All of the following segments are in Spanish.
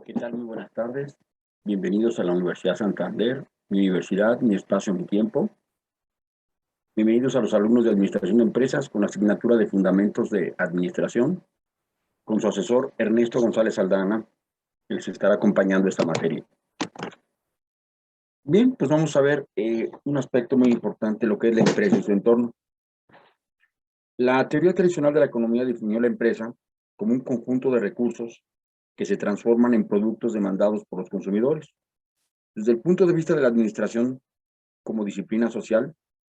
¿Qué tal? Muy buenas tardes. Bienvenidos a la Universidad Santander, mi universidad, mi espacio, mi tiempo. Bienvenidos a los alumnos de Administración de Empresas con la asignatura de Fundamentos de Administración, con su asesor Ernesto González Aldana, que les estará acompañando esta materia. Bien, pues vamos a ver un aspecto muy importante, lo que es la empresa y su entorno. La teoría tradicional de la economía definió la empresa como un conjunto de recursos que se transforman en productos demandados por los consumidores. Desde el punto de vista de la administración como disciplina social,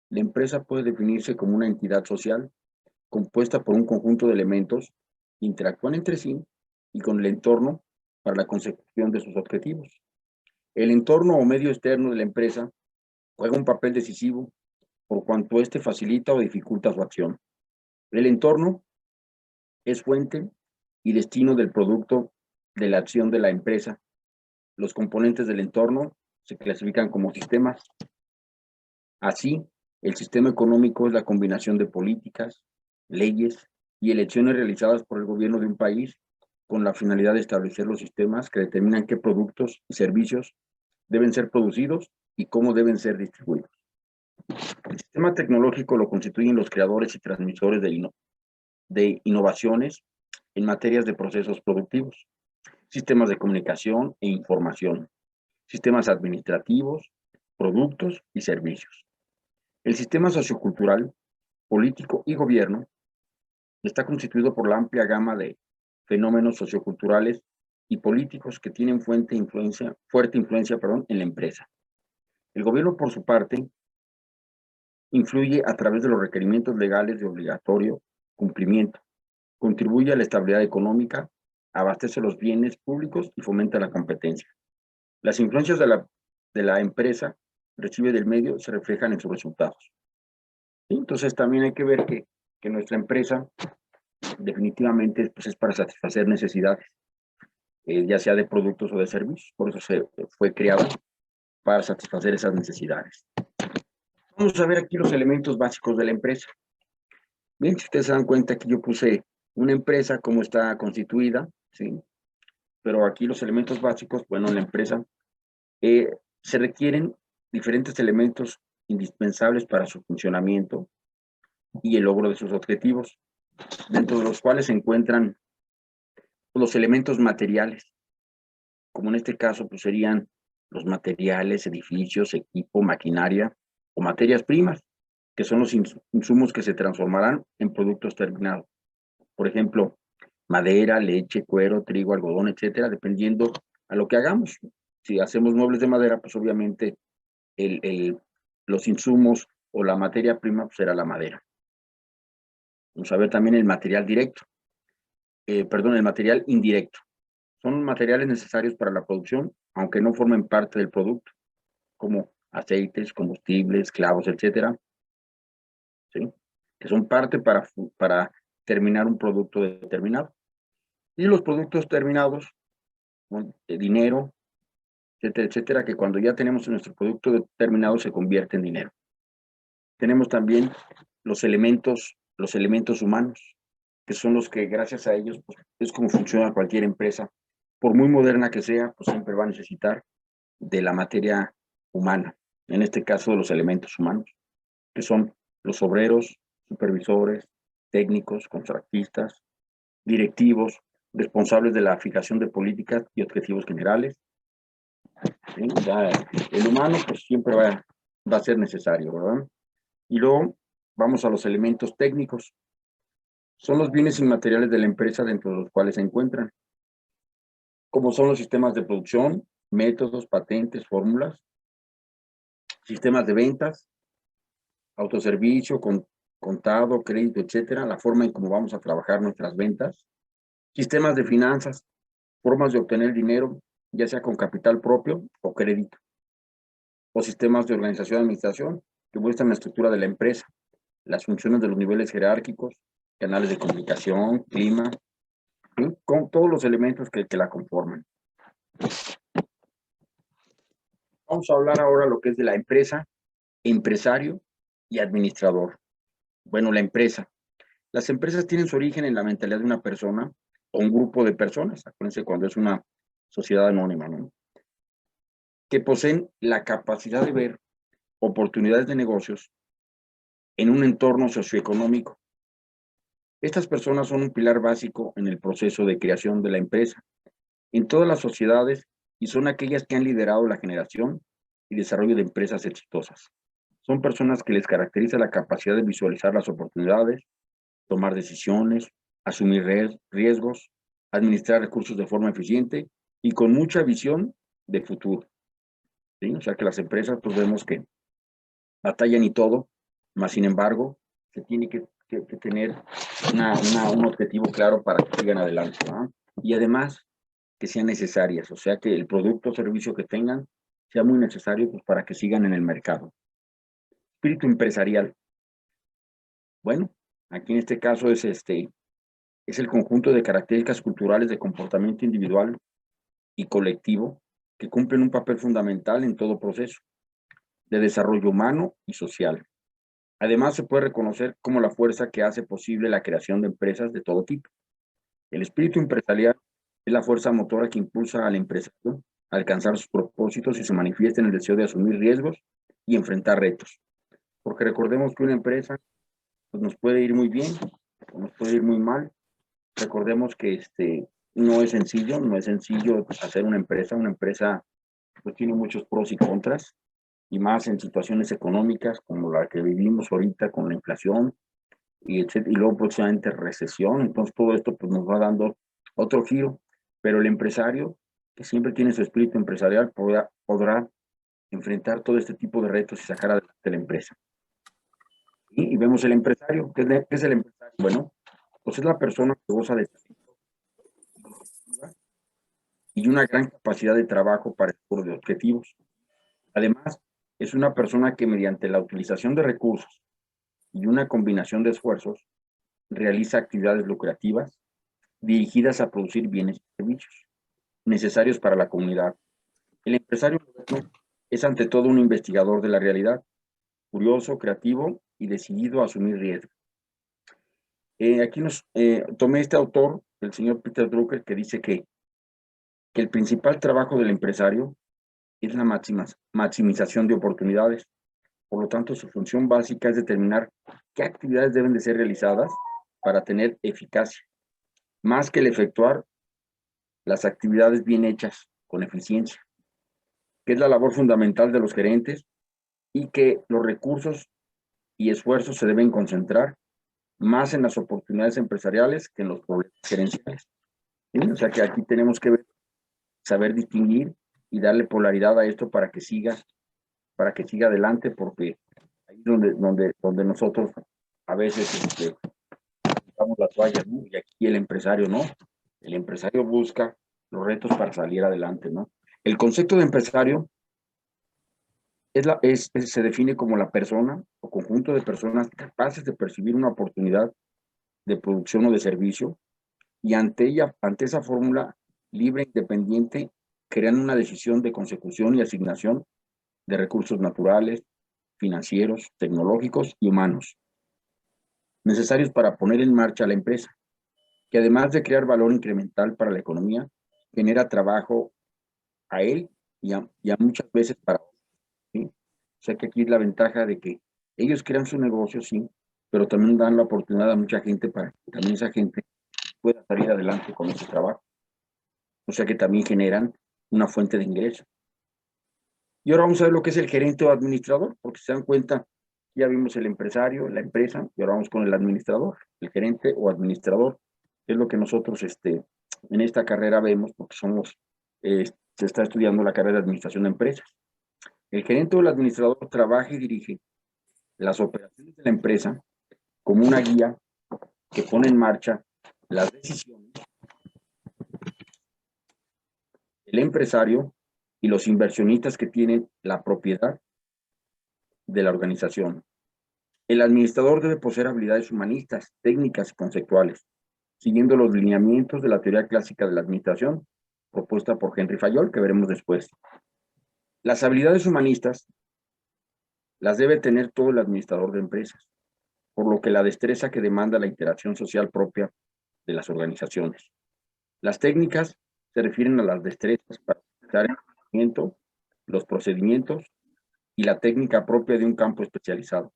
la empresa puede definirse como una entidad social compuesta por un conjunto de elementos que interactúan entre sí y con el entorno para la consecución de sus objetivos. El entorno o medio externo de la empresa juega un papel decisivo por cuanto éste facilita o dificulta su acción. El entorno es fuente y destino del producto de la acción de la empresa. Los componentes del entorno se clasifican como sistemas. Así, el sistema económico es la combinación de políticas, leyes y elecciones realizadas por el gobierno de un país con la finalidad de establecer los sistemas que determinan qué productos y servicios deben ser producidos y cómo deben ser distribuidos. El sistema tecnológico lo constituyen los creadores y transmisores de innovaciones en materias de procesos productivos, sistemas de comunicación e información, sistemas administrativos, productos y servicios. El sistema sociocultural, político y gobierno está constituido por la amplia gama de fenómenos socioculturales y políticos que tienen fuerte influencia en la empresa. El gobierno, por su parte, influye a través de los requerimientos legales de obligatorio cumplimiento, contribuye a la estabilidad económica, abastece los bienes públicos y fomenta la competencia. Las influencias de la empresa recibe del medio se reflejan en sus resultados. ¿Sí? Entonces también hay que ver que nuestra empresa definitivamente pues, es para satisfacer necesidades, ya sea de productos o de servicios, por eso fue creada para satisfacer esas necesidades. Vamos a ver aquí los elementos básicos de la empresa. Bien, si ustedes se dan cuenta que yo puse una empresa, cómo está constituida, ¿sí? Pero aquí los elementos básicos, bueno, en la empresa se requieren diferentes elementos indispensables para su funcionamiento y el logro de sus objetivos, dentro de los cuales se encuentran los elementos materiales, como en este caso pues serían los materiales, edificios, equipo, maquinaria o materias primas, que son los insumos que se transformarán en productos terminados. Por ejemplo, madera, leche, cuero, trigo, algodón, etcétera, dependiendo a lo que hagamos. Si hacemos muebles de madera, pues obviamente los insumos o la materia prima pues será la madera. Vamos a ver también el material directo, el material indirecto. Son materiales necesarios para la producción, aunque no formen parte del producto, como aceites, combustibles, clavos, etcétera, ¿sí? Que son parte para terminar un producto determinado. Y los productos terminados, dinero, etcétera, etcétera, que cuando ya tenemos nuestro producto determinado se convierte en dinero. Tenemos también los elementos humanos, que son los que gracias a ellos pues, es como funciona cualquier empresa. Por muy moderna que sea, pues siempre va a necesitar de la materia humana, en este caso de los elementos humanos, que son los obreros, supervisores, técnicos, contratistas, directivos, responsables de la fijación de políticas y objetivos generales. ¿Sí? Ya el humano pues siempre va a ser necesario, ¿verdad? Y luego vamos a los elementos técnicos. Son los bienes inmateriales de la empresa dentro de los cuales se encuentran, como son los sistemas de producción, métodos, patentes, fórmulas, sistemas de ventas, autoservicio, contado, crédito, etcétera, la forma en cómo vamos a trabajar nuestras ventas, sistemas de finanzas, formas de obtener dinero, ya sea con capital propio o crédito, o sistemas de organización y administración que muestran la estructura de la empresa, las funciones de los niveles jerárquicos, canales de comunicación, clima, ¿sí? Con todos los elementos que la conforman. Vamos a hablar ahora lo que es de la empresa, empresario y administrador. Bueno, la empresa. Las empresas tienen su origen en la mentalidad de una persona o un grupo de personas. Acuérdense, cuando es una sociedad anónima, ¿no? Que poseen la capacidad de ver oportunidades de negocios en un entorno socioeconómico. Estas personas son un pilar básico en el proceso de creación de la empresa, en todas las sociedades, y son aquellas que han liderado la generación y desarrollo de empresas exitosas. Son personas que les caracteriza la capacidad de visualizar las oportunidades, tomar decisiones, asumir riesgos, administrar recursos de forma eficiente y con mucha visión de futuro, ¿sí? O sea que las empresas, pues vemos que batallan y todo, más sin embargo, se tiene que tener un objetivo claro para que sigan adelante, ¿no? Y además, que sean necesarias, o sea que el producto o servicio que tengan sea muy necesario, pues, para que sigan en el mercado. Espíritu empresarial. Bueno, aquí en este caso es el conjunto de características culturales de comportamiento individual y colectivo que cumplen un papel fundamental en todo proceso de desarrollo humano y social. Además, se puede reconocer como la fuerza que hace posible la creación de empresas de todo tipo. El espíritu empresarial es la fuerza motora que impulsa al empresario a alcanzar sus propósitos y se manifiesta en el deseo de asumir riesgos y enfrentar retos. Porque recordemos que una empresa, pues, nos puede ir muy bien o nos puede ir muy mal. Recordemos que no es sencillo hacer una empresa pues tiene muchos pros y contras, y más en situaciones económicas como la que vivimos ahorita con la inflación y luego próximamente recesión. Entonces todo esto pues nos va dando otro giro, pero el empresario que siempre tiene su espíritu empresarial podrá enfrentar todo este tipo de retos y sacar adelante la empresa. Y vemos el empresario. ¿Qué es el empresario? Bueno, pues es la persona que goza de y una gran capacidad de trabajo para el logro de objetivos. Además, es una persona que mediante la utilización de recursos y una combinación de esfuerzos realiza actividades lucrativas dirigidas a producir bienes y servicios necesarios para la comunidad. El empresario moderno es ante todo un investigador de la realidad, curioso, creativo y decidido a asumir riesgos. Aquí tomé este autor, el señor Peter Drucker, que dice que el principal trabajo del empresario es la maximización de oportunidades. Por lo tanto, su función básica es determinar qué actividades deben de ser realizadas para tener eficacia, más que el efectuar las actividades bien hechas con eficiencia, que es la labor fundamental de los gerentes, y que los recursos y esfuerzos se deben concentrar más en las oportunidades empresariales que en los problemas gerenciales, ¿sí? O sea que aquí tenemos que saber distinguir y darle polaridad a esto para que siga adelante, porque ahí es donde nosotros a veces damos las toallas, ¿no? Y aquí el empresario no. El empresario busca los retos para salir adelante, ¿no? El concepto de empresario se define como la persona o conjunto de personas capaces de percibir una oportunidad de producción o de servicio y ante esa fórmula libre e independiente crean una decisión de consecución y asignación de recursos naturales, financieros, tecnológicos y humanos necesarios para poner en marcha la empresa, que además de crear valor incremental para la economía, genera trabajo a él y a muchas veces para otros, ¿sí? O sea que aquí es la ventaja de que ellos crean su negocio, sí, pero también dan la oportunidad a mucha gente para que también esa gente pueda salir adelante con ese trabajo. O sea que también generan una fuente de ingreso. Y ahora vamos a ver lo que es el gerente o administrador, porque se dan cuenta, ya vimos el empresario, la empresa, y ahora vamos con el administrador, el gerente o administrador, que es lo que nosotros en esta carrera vemos, porque se está estudiando la carrera de administración de empresas. El gerente o el administrador trabaja y dirige las operaciones de la empresa como una guía que pone en marcha las decisiones del empresario y los inversionistas que tienen la propiedad de la organización. El administrador debe poseer habilidades humanistas, técnicas y conceptuales, siguiendo los lineamientos de la teoría clásica de la administración, propuesta por Henry Fayol, que veremos después. Las habilidades humanistas las debe tener todo el administrador de empresas, por lo que la destreza que demanda la interacción social propia de las organizaciones. Las técnicas se refieren a las destrezas para realizar el conocimiento, los procedimientos y la técnica propia de un campo especializado.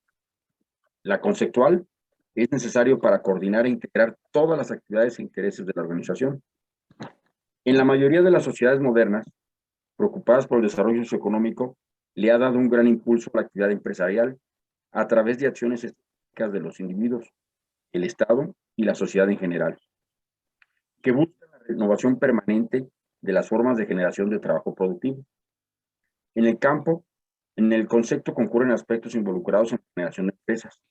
La conceptual es necesario para coordinar e integrar todas las actividades e intereses de la organización. En la mayoría de las sociedades modernas, preocupadas por el desarrollo socioeconómico, le ha dado un gran impulso a la actividad empresarial a través de acciones estratégicas de los individuos, el Estado y la sociedad en general, que buscan la renovación permanente de las formas de generación de trabajo productivo. En el campo, en el concepto concurren aspectos involucrados en la generación de empresas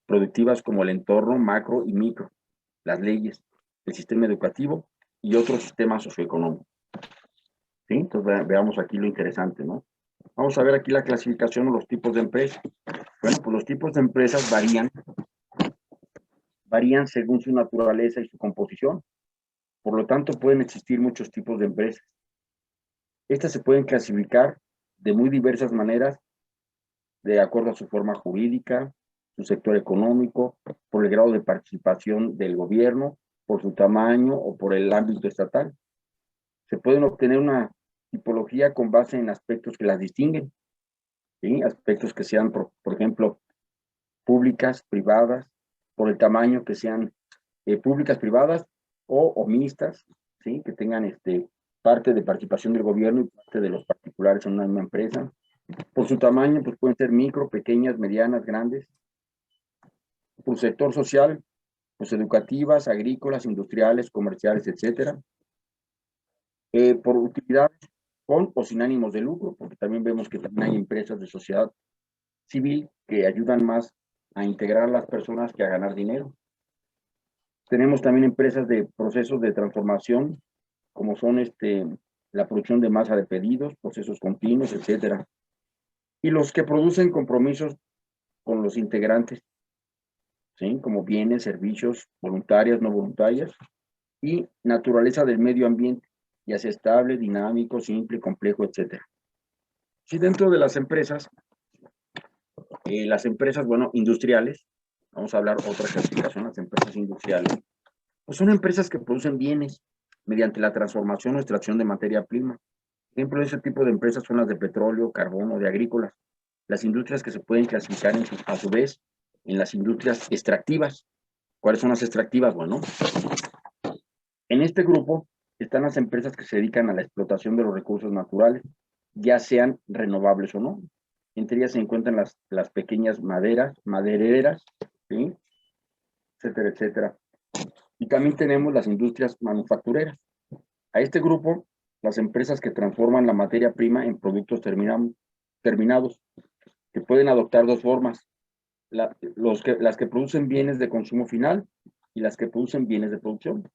productivas como el entorno macro y micro, las leyes, el sistema educativo y otros sistemas socioeconómicos. ¿Sí? Entonces veamos aquí lo interesante, ¿no? Vamos a ver aquí la clasificación o los tipos de empresas. Bueno, pues los tipos de empresas varían según su naturaleza y su composición. Por lo tanto, pueden existir muchos tipos de empresas. Estas se pueden clasificar de muy diversas maneras, de acuerdo a su forma jurídica, su sector económico, por el grado de participación del gobierno, por su tamaño o por el ámbito estatal. Se pueden obtener una tipología con base en aspectos que las distinguen, ¿sí? Aspectos que sean, por ejemplo, públicas, privadas, por el tamaño que sean públicas, privadas o mixtas, ¿sí? Que tengan parte de participación del gobierno y parte de los particulares en una misma empresa. Por su tamaño, pues pueden ser micro, pequeñas, medianas, grandes. Por sector social, pues educativas, agrícolas, industriales, comerciales, etcétera. Por utilidades con o sin ánimos de lucro, porque también vemos que también hay empresas de sociedad civil que ayudan más a integrar a las personas que a ganar dinero. Tenemos también empresas de procesos de transformación, como son la producción de masa de pedidos, procesos continuos, etcétera. Y los que producen compromisos con los integrantes, ¿sí? Como bienes, servicios, voluntarias, no voluntarias, y naturaleza del medio ambiente, ya sea estable, dinámico, simple, complejo, etcétera. Si dentro de las empresas, bueno, industriales, vamos a hablar otra clasificación, las empresas industriales, pues son empresas que producen bienes mediante la transformación o extracción de materia prima. Ejemplo de ese tipo de empresas son las de petróleo, carbón o de agrícolas. Las industrias que se pueden clasificar a su vez en las industrias extractivas. ¿Cuáles son las extractivas? Bueno, en este grupo están las empresas que se dedican a la explotación de los recursos naturales, ya sean renovables o no. Entre ellas se encuentran las pequeñas madereras, ¿sí? Etcétera, etcétera. Y también tenemos las industrias manufactureras. A este grupo, las empresas que transforman la materia prima en productos terminados, que pueden adoptar dos formas, las que producen bienes de consumo final y las que producen bienes de producción.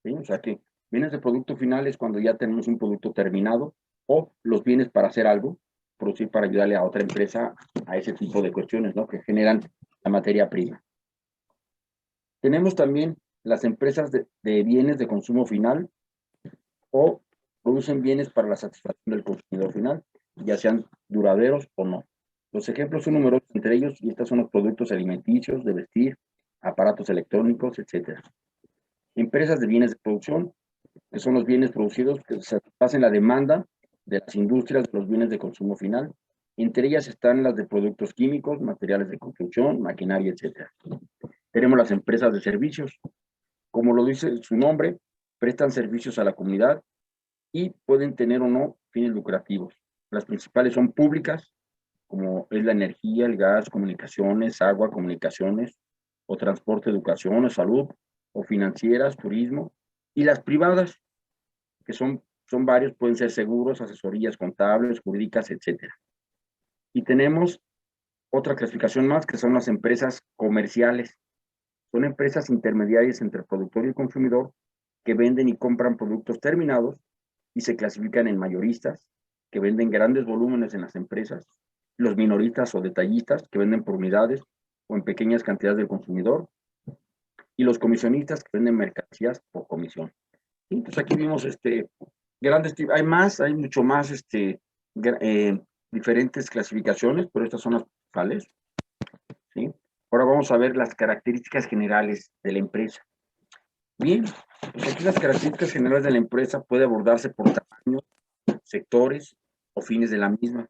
¿Sí? O sea que bienes de producto final es cuando ya tenemos un producto terminado, o los bienes para hacer algo, producir para ayudarle a otra empresa a ese tipo de cuestiones, ¿no? Que generan la materia prima. Tenemos también las empresas de bienes de consumo final, o producen bienes para la satisfacción del consumidor final, ya sean duraderos o no. Los ejemplos son numerosos entre ellos, y estos son los productos alimenticios, de vestir, aparatos electrónicos, etcétera. Empresas de bienes de producción, que son los bienes producidos que satisfacen la demanda de las industrias de los bienes de consumo final. Entre ellas están las de productos químicos, materiales de construcción, maquinaria, etcétera. Tenemos las empresas de servicios. Como lo dice su nombre, prestan servicios a la comunidad y pueden tener o no fines lucrativos. Las principales son públicas, como es la energía, el gas, comunicaciones, agua, comunicaciones, o transporte, educación o salud, o financieras, turismo, y las privadas, que son varios, pueden ser seguros, asesorías contables, jurídicas, etcétera. Y tenemos otra clasificación más, que son las empresas comerciales. Son empresas intermediarias entre el productor y el consumidor que venden y compran productos terminados y se clasifican en mayoristas, que venden grandes volúmenes en las empresas, los minoristas o detallistas, que venden por unidades o en pequeñas cantidades del consumidor, y los comisionistas, que venden mercancías por comisión. ¿Sí? Entonces aquí vimos hay mucho más diferentes clasificaciones, pero estas son las principales. ¿Sí? Ahora vamos a ver las características generales de la empresa. Bien, pues aquí las características generales de la empresa puede abordarse por tamaño, sectores o fines de la misma.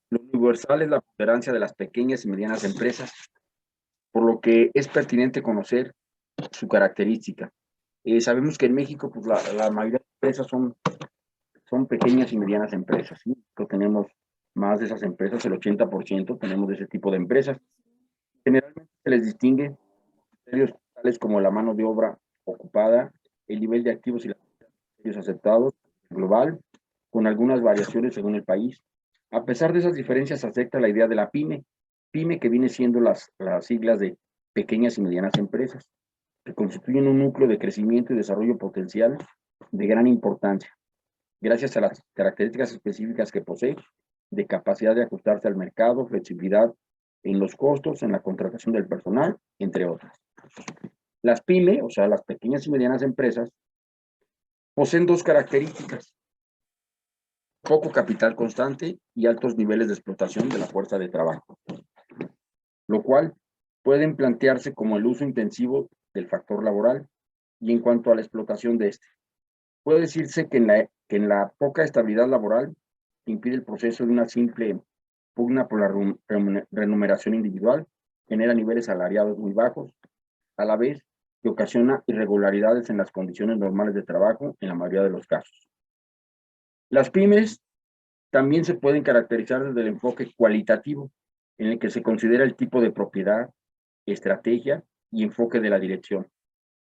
Lo universal es la preponderancia de las pequeñas y medianas empresas, por lo que es pertinente conocer su característica. Sabemos que en México, pues la mayoría de empresas son pequeñas y medianas empresas, ¿sí? Tenemos más de esas empresas, el 80% tenemos de ese tipo de empresas. Generalmente se les distingue criterios tales como la mano de obra ocupada, el nivel de activos y los criterios aceptados global, con algunas variaciones según el país. A pesar de esas diferencias, acepta la idea de la pyme que viene siendo las siglas de pequeñas y medianas empresas, que constituyen un núcleo de crecimiento y desarrollo potencial de gran importancia, gracias a las características específicas que posee, de capacidad de ajustarse al mercado, flexibilidad en los costos, en la contratación del personal, entre otras. Las pyme, o sea, las pequeñas y medianas empresas, poseen dos características: poco capital constante y altos niveles de explotación de la fuerza de trabajo, lo cual pueden plantearse como el uso intensivo del factor laboral. Y en cuanto a la explotación de este, puede decirse que en la poca estabilidad laboral impide el proceso de una simple pugna por la remuneración individual, genera niveles salariales muy bajos, a la vez que ocasiona irregularidades en las condiciones normales de trabajo en la mayoría de los casos. Las pymes también se pueden caracterizar desde el enfoque cualitativo, en el que se considera el tipo de propiedad, estrategia y enfoque de la dirección,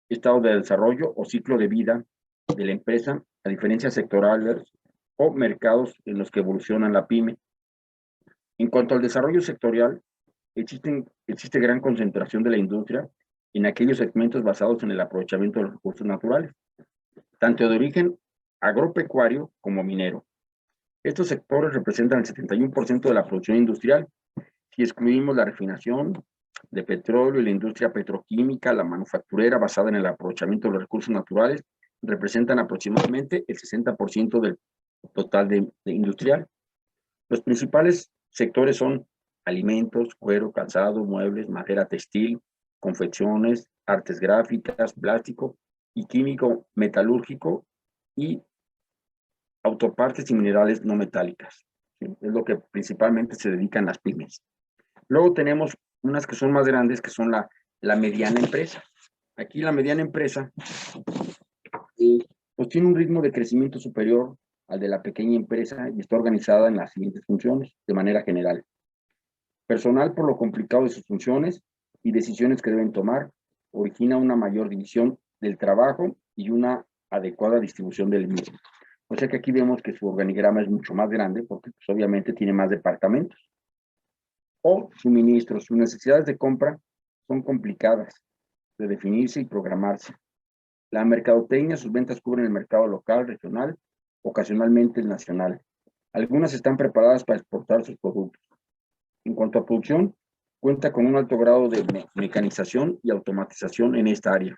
estado de desarrollo o ciclo de vida de la empresa, a diferencias sectorales o mercados en los que evoluciona la pyme. En cuanto al desarrollo sectorial, existe gran concentración de la industria en aquellos segmentos basados en el aprovechamiento de los recursos naturales, tanto de origen agropecuario como minero. Estos sectores representan el 71% de la producción industrial. Si excluimos la refinación de petróleo y la industria petroquímica, la manufacturera basada en el aprovechamiento de los recursos naturales, representan aproximadamente el 60% del total de industrial. Los principales sectores son alimentos, cuero, calzado, muebles, madera textil, confecciones, artes gráficas, plástico y químico metalúrgico y autopartes y minerales no metálicas. ¿Sí? Es lo que principalmente se dedican las pymes. Luego tenemos unas que son más grandes, que son la mediana empresa. Aquí la mediana empresa pues tiene un ritmo de crecimiento superior al de la pequeña empresa y está organizada en las siguientes funciones, de manera general. Personal, por lo complicado de sus funciones y decisiones que deben tomar, origina una mayor división del trabajo y una adecuada distribución del mismo. O sea que aquí vemos que su organigrama es mucho más grande porque pues, obviamente tiene más departamentos. O suministros, sus necesidades de compra son complicadas de definirse y programarse. La mercadotecnia, sus ventas cubren el mercado local, regional, ocasionalmente el nacional. Algunas están preparadas para exportar sus productos. En cuanto a producción, cuenta con un alto grado de mecanización y automatización en esta área.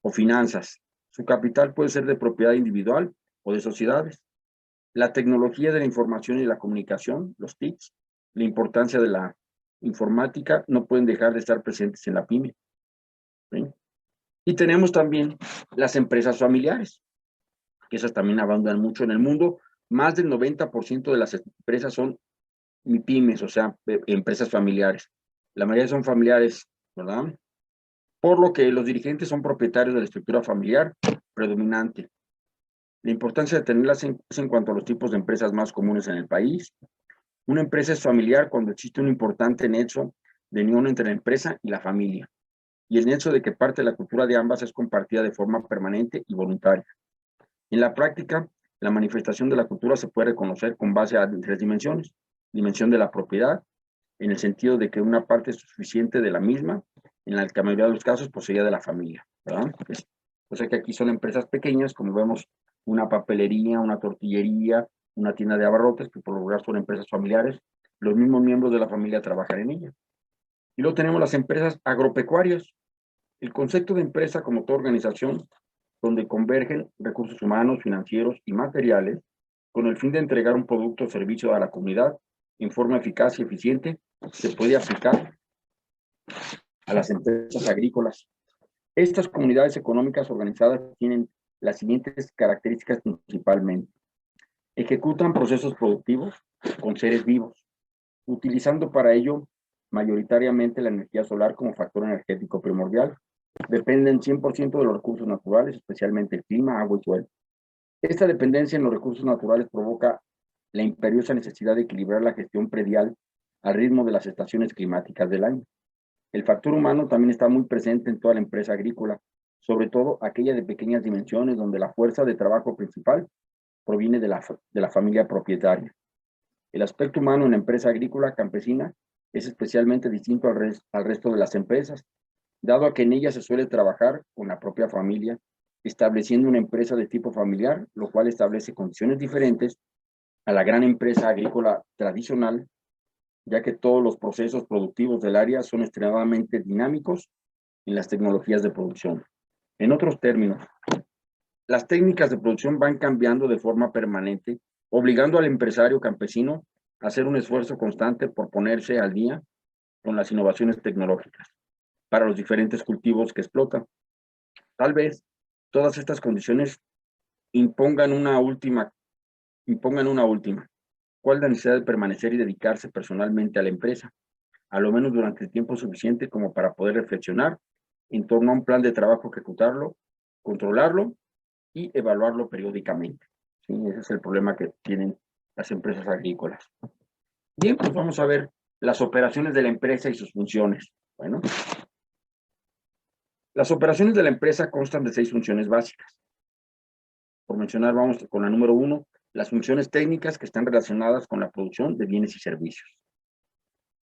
O finanzas, su capital puede ser de propiedad individual o de sociedades. La tecnología de la información y la comunicación, los TICs, la importancia de la informática no pueden dejar de estar presentes en la pyme. ¿Sí? Y tenemos también las empresas familiares, que esas también abundan mucho en el mundo. Más del 90% de las empresas son pymes, o sea, empresas familiares. La mayoría son familiares, ¿verdad? Por lo que los dirigentes son propietarios de la estructura familiar predominante. La importancia de tenerlas en cuanto a los tipos de empresas más comunes en el país. Una empresa es familiar cuando existe un importante nexo de unión entre la empresa y la familia, y el nexo de que parte de la cultura de ambas es compartida de forma permanente y voluntaria. En la práctica, la manifestación de la cultura se puede reconocer con base a tres dimensiones. Dimensión de la propiedad, en el sentido de que una parte suficiente de la misma, en la que la mayoría de los casos poseía de la familia, ¿verdad? O sea que aquí son empresas pequeñas, como vemos, una papelería, una tortillería, una tienda de abarrotes, que por lo general son empresas familiares, los mismos miembros de la familia trabajan en ella. Y luego tenemos las empresas agropecuarias. El concepto de empresa como toda organización, donde convergen recursos humanos, financieros y materiales, con el fin de entregar un producto o servicio a la comunidad en forma eficaz y eficiente, se puede aplicar a las empresas agrícolas. Estas comunidades económicas organizadas tienen las siguientes características principalmente. Ejecutan procesos productivos con seres vivos, utilizando para ello mayoritariamente la energía solar como factor energético primordial. Dependen 100% de los recursos naturales, especialmente el clima, agua y suelo. Esta dependencia en los recursos naturales provoca la imperiosa necesidad de equilibrar la gestión predial al ritmo de las estaciones climáticas del año. El factor humano también está muy presente en toda la empresa agrícola, sobre todo aquella de pequeñas dimensiones donde la fuerza de trabajo principal proviene de la familia propietaria. El aspecto humano en la empresa agrícola campesina es especialmente distinto al resto de las empresas, dado a que en ella se suele trabajar con la propia familia, estableciendo una empresa de tipo familiar, lo cual establece condiciones diferentes a la gran empresa agrícola tradicional, ya que todos los procesos productivos del área son extremadamente dinámicos en las tecnologías de producción. En otros términos, las técnicas de producción van cambiando de forma permanente, obligando al empresario campesino a hacer un esfuerzo constante por ponerse al día con las innovaciones tecnológicas para los diferentes cultivos que explota. Tal vez todas estas condiciones impongan una última. ¿Cuál es la necesidad de permanecer y dedicarse personalmente a la empresa? A lo menos durante el tiempo suficiente como para poder reflexionar en torno a un plan de trabajo, ejecutarlo, controlarlo y evaluarlo periódicamente. ¿Sí? Ese es el problema que tienen las empresas agrícolas. Bien, pues vamos a ver las operaciones de la empresa y sus funciones. Bueno, las operaciones de la empresa constan de 6 funciones básicas. Por mencionar, vamos con la número 1, las funciones técnicas que están relacionadas con la producción de bienes y servicios.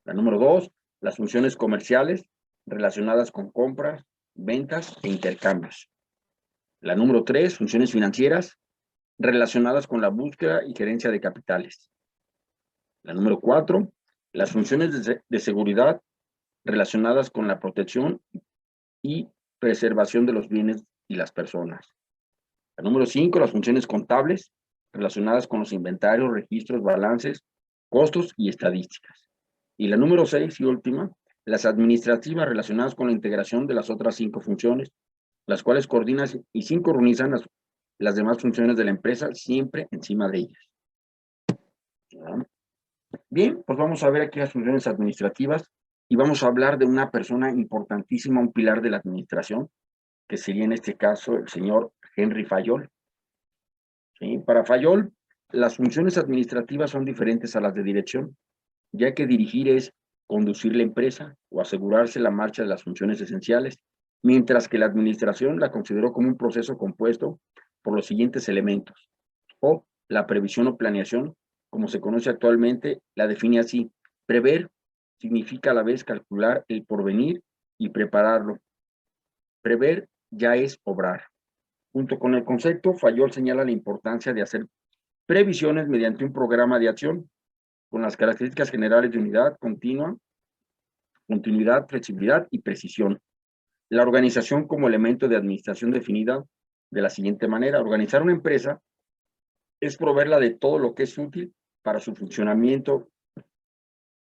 La número 2, las funciones comerciales relacionadas con compras, ventas e intercambios. La número 3, funciones financieras relacionadas con la búsqueda y gerencia de capitales. La número 4, las funciones de seguridad relacionadas con la protección y preservación de los bienes y las personas. La número 5, las funciones contables relacionadas con los inventarios, registros, balances, costos y estadísticas. Y la número 6 y última, las administrativas relacionadas con la integración de las otras 5 funciones, las cuales coordinan y sincronizan las demás funciones de la empresa siempre encima de ellas. Bien, pues vamos a ver aquí las funciones administrativas y vamos a hablar de una persona importantísima, un pilar de la administración, que sería en este caso el señor Henry Fayol. ¿Sí? Para Fayol, las funciones administrativas son diferentes a las de dirección, ya que dirigir es conducir la empresa o asegurarse la marcha de las funciones esenciales, mientras que la administración la consideró como un proceso compuesto por los siguientes elementos, o la previsión o planeación, como se conoce actualmente, la define así: prever significa a la vez calcular el porvenir y prepararlo. Prever ya es obrar. Junto con el concepto, Fayol señala la importancia de hacer previsiones mediante un programa de acción con las características generales de unidad, continuidad, flexibilidad y precisión. La organización como elemento de administración definida de la siguiente manera: organizar una empresa es proveerla de todo lo que es útil para su funcionamiento,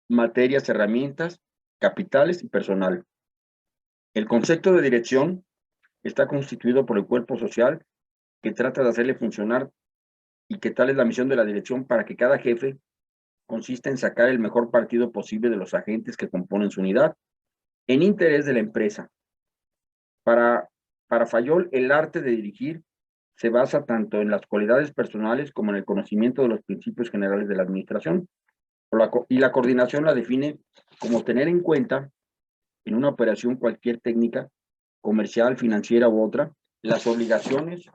materias, herramientas, capitales y personal. El concepto de dirección está constituido por el cuerpo social que trata de hacerle funcionar, y que tal es la misión de la dirección para que cada jefe consiste en sacar el mejor partido posible de los agentes que componen su unidad en interés de la empresa. Para Fayol, el arte de dirigir se basa tanto en las cualidades personales como en el conocimiento de los principios generales de la administración, y la coordinación la define como tener en cuenta en una operación cualquier técnica, comercial, financiera u otra, las obligaciones,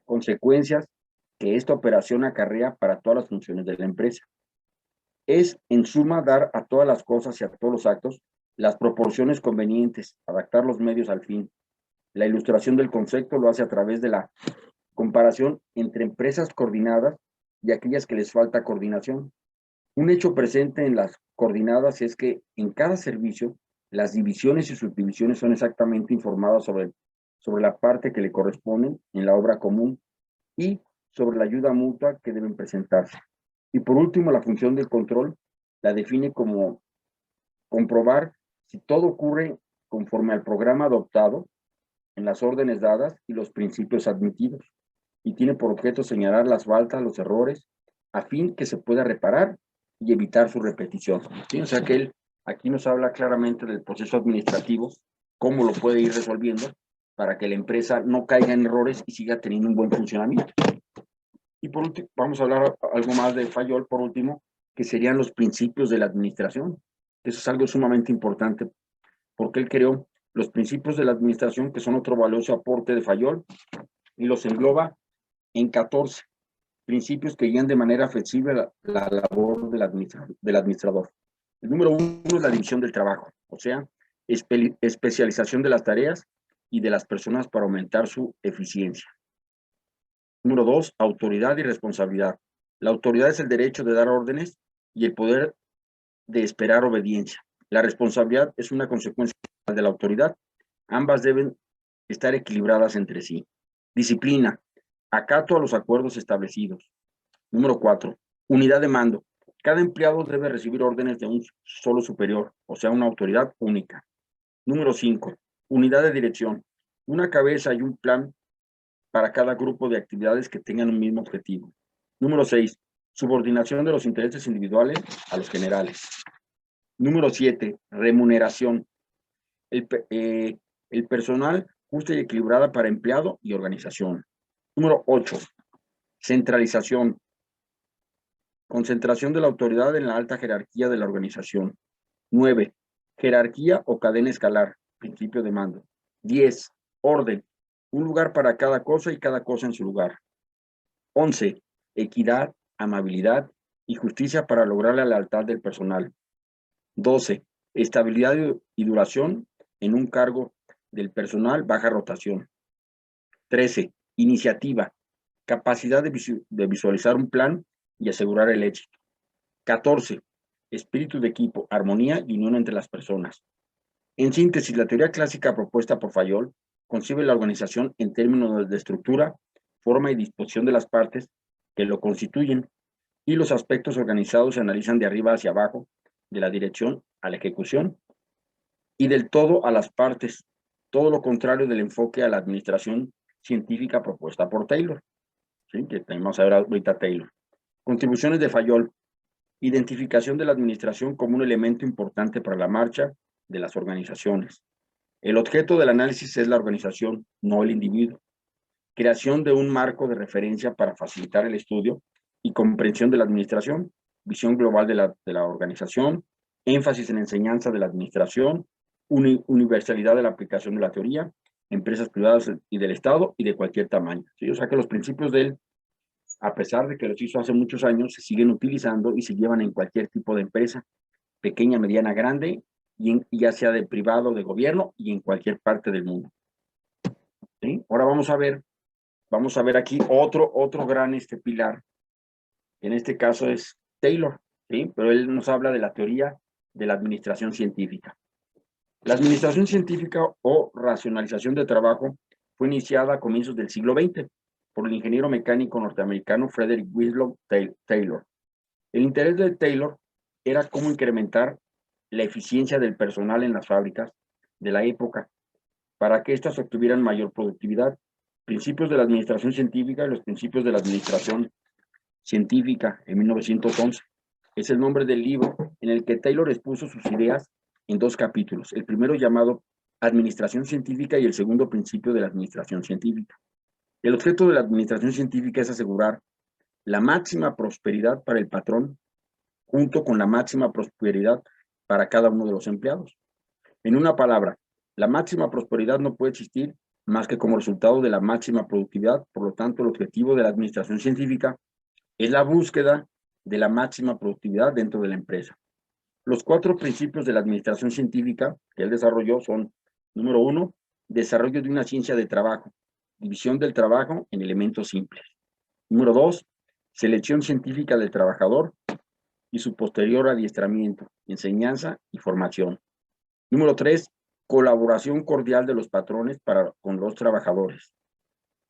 consecuencias que esta operación acarrea para todas las funciones de la empresa. Es, en suma, dar a todas las cosas y a todos los actos las proporciones convenientes, adaptar los medios al fin. La ilustración del concepto lo hace a través de la comparación entre empresas coordinadas y aquellas que les falta coordinación. Un hecho presente en las coordinadas es que en cada servicio las divisiones y subdivisiones son exactamente informadas sobre la parte que le corresponden en la obra común y sobre la ayuda mutua que deben presentarse. Y por último, la función del control la define como comprobar si todo ocurre conforme al programa adoptado en las órdenes dadas y los principios admitidos, y tiene por objeto señalar las faltas, los errores, a fin que se pueda reparar y evitar su repetición. ¿Sí? O sea que él aquí nos habla claramente del proceso administrativo, cómo lo puede ir resolviendo para que la empresa no caiga en errores y siga teniendo un buen funcionamiento. Y por último, vamos a hablar algo más de Fayol, por último, que serían los principios de la administración. Eso es algo sumamente importante, porque él creó los principios de la administración, que son otro valioso aporte de Fayol, y los engloba en 14 principios que guían de manera flexible la labor del administrador. El número 1 es la división del trabajo, o sea, especialización de las tareas y de las personas para aumentar su eficiencia. Número 2, autoridad y responsabilidad. La autoridad es el derecho de dar órdenes y el poder de esperar obediencia. La responsabilidad es una consecuencia de la autoridad. Ambas deben estar equilibradas entre sí. Disciplina, acato a los acuerdos establecidos. Número 4, unidad de mando. Cada empleado debe recibir órdenes de un solo superior, o sea, una autoridad única. Número 5, unidad de dirección. Una cabeza y un plan para cada grupo de actividades que tengan un mismo objetivo. Número 6, subordinación de los intereses individuales a los generales. Número 7, remuneración. El personal justa y equilibrada para empleado y organización. Número 8, centralización. Concentración de la autoridad en la alta jerarquía de la organización. 9, jerarquía o cadena escalar, principio de mando. 10, orden. Un lugar para cada cosa y cada cosa en su lugar. 11, equidad, amabilidad y justicia para lograr la lealtad del personal. 12, estabilidad y duración en un cargo del personal, baja rotación. 13, iniciativa, capacidad de visualizar un plan y asegurar el éxito. 14, espíritu de equipo, armonía y unión entre las personas. En síntesis, la teoría clásica propuesta por Fayol concibe la organización en términos de estructura, forma y disposición de las partes que lo constituyen, y los aspectos organizados se analizan de arriba hacia abajo, de la dirección a la ejecución, y del todo a las partes, todo lo contrario del enfoque a la administración científica propuesta por Taylor. ¿Sí? Que tenemos ahora ahorita Taylor. Contribuciones de Fayol. Identificación de la administración como un elemento importante para la marcha de las organizaciones. El objeto del análisis es la organización, no el individuo. Creación de un marco de referencia para facilitar el estudio y comprensión de la administración. Visión global de la organización. Énfasis en enseñanza de la administración. Universalidad de la aplicación de la teoría. Empresas privadas y del Estado y de cualquier tamaño. ¿Sí? O sea que los principios de él, a pesar de que los hizo hace muchos años, se siguen utilizando y se llevan en cualquier tipo de empresa, pequeña, mediana, grande, ya sea de privado o de gobierno y en cualquier parte del mundo. ¿Sí? Ahora vamos a ver aquí otro gran pilar, que en este caso es Taylor, ¿sí? Pero él nos habla de la teoría de la administración científica. La administración científica o racionalización de trabajo fue iniciada a comienzos del siglo XX por el ingeniero mecánico norteamericano Frederick Winslow Taylor. El interés de Taylor era cómo incrementar la eficiencia del personal en las fábricas de la época para que éstas obtuvieran mayor productividad. Principios de la administración científica y los principios de la administración científica en 1911. Es el nombre del libro en el que Taylor expuso sus ideas en 2 capítulos. El primero llamado Administración Científica y el segundo Principio de la Administración Científica. El objeto de la administración científica es asegurar la máxima prosperidad para el patrón junto con la máxima prosperidad para cada uno de los empleados. En una palabra, la máxima prosperidad no puede existir más que como resultado de la máxima productividad. Por lo tanto, el objetivo de la administración científica es la búsqueda de la máxima productividad dentro de la empresa. Los 4 principios de la administración científica que él desarrolló son: número 1, desarrollo de una ciencia de trabajo, división del trabajo en elementos simples. Número 2, selección científica del trabajador y su posterior adiestramiento, enseñanza y formación. Número 3, colaboración cordial de los patrones con los trabajadores.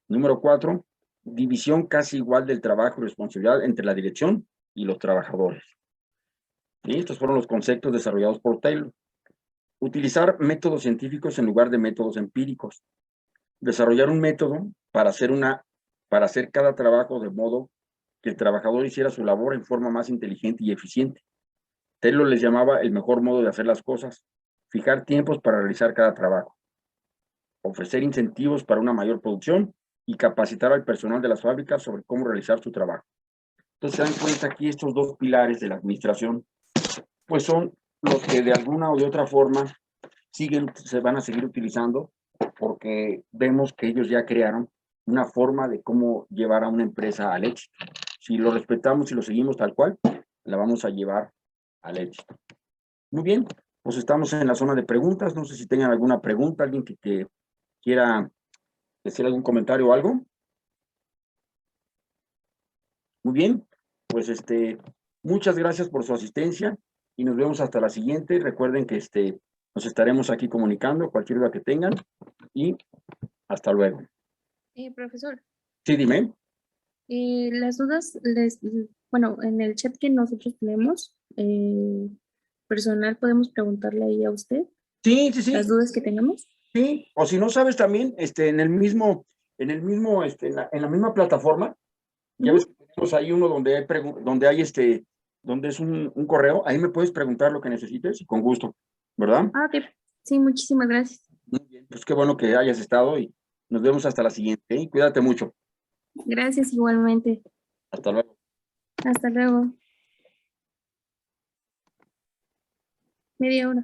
Número 4, división casi igual del trabajo y responsabilidad entre la dirección y los trabajadores. ¿Sí? Estos fueron los conceptos desarrollados por Taylor. Utilizar métodos científicos en lugar de métodos empíricos. desarrollar un método para hacer cada trabajo de modo que el trabajador hiciera su labor en forma más inteligente y eficiente. Taylor les llamaba el mejor modo de hacer las cosas, fijar tiempos para realizar cada trabajo, ofrecer incentivos para una mayor producción y capacitar al personal de las fábricas sobre cómo realizar su trabajo. Entonces se dan cuenta aquí estos dos pilares de la administración, pues son los que de alguna o de otra forma se van a seguir utilizando, porque vemos que ellos ya crearon una forma de cómo llevar a una empresa al éxito. Si lo respetamos y lo seguimos tal cual, la vamos a llevar al éxito. Muy bien, pues estamos en la zona de preguntas. No sé si tengan alguna pregunta, alguien que quiera decir algún comentario o algo. Muy bien, pues muchas gracias por su asistencia y nos vemos hasta la siguiente. Recuerden que nos estaremos aquí comunicando, cualquier duda que tengan, y hasta luego. Profesor, Sí, dime. las dudas, bueno, en el chat que nosotros tenemos, personal, podemos preguntarle ahí a usted Sí, sí, las sí, dudas que tengamos. sí. O si no sabes también, en la misma plataforma, ya ves Ujú. que tenemos ahí uno donde es un correo, ahí me puedes preguntar lo que necesites y con gusto, ¿verdad? Ah, ok. Sí, muchísimas gracias. Muy bien, pues qué bueno que hayas estado y nos vemos hasta la siguiente, ¿eh? Cuídate mucho. Gracias igualmente. Hasta luego. Hasta luego. Media hora.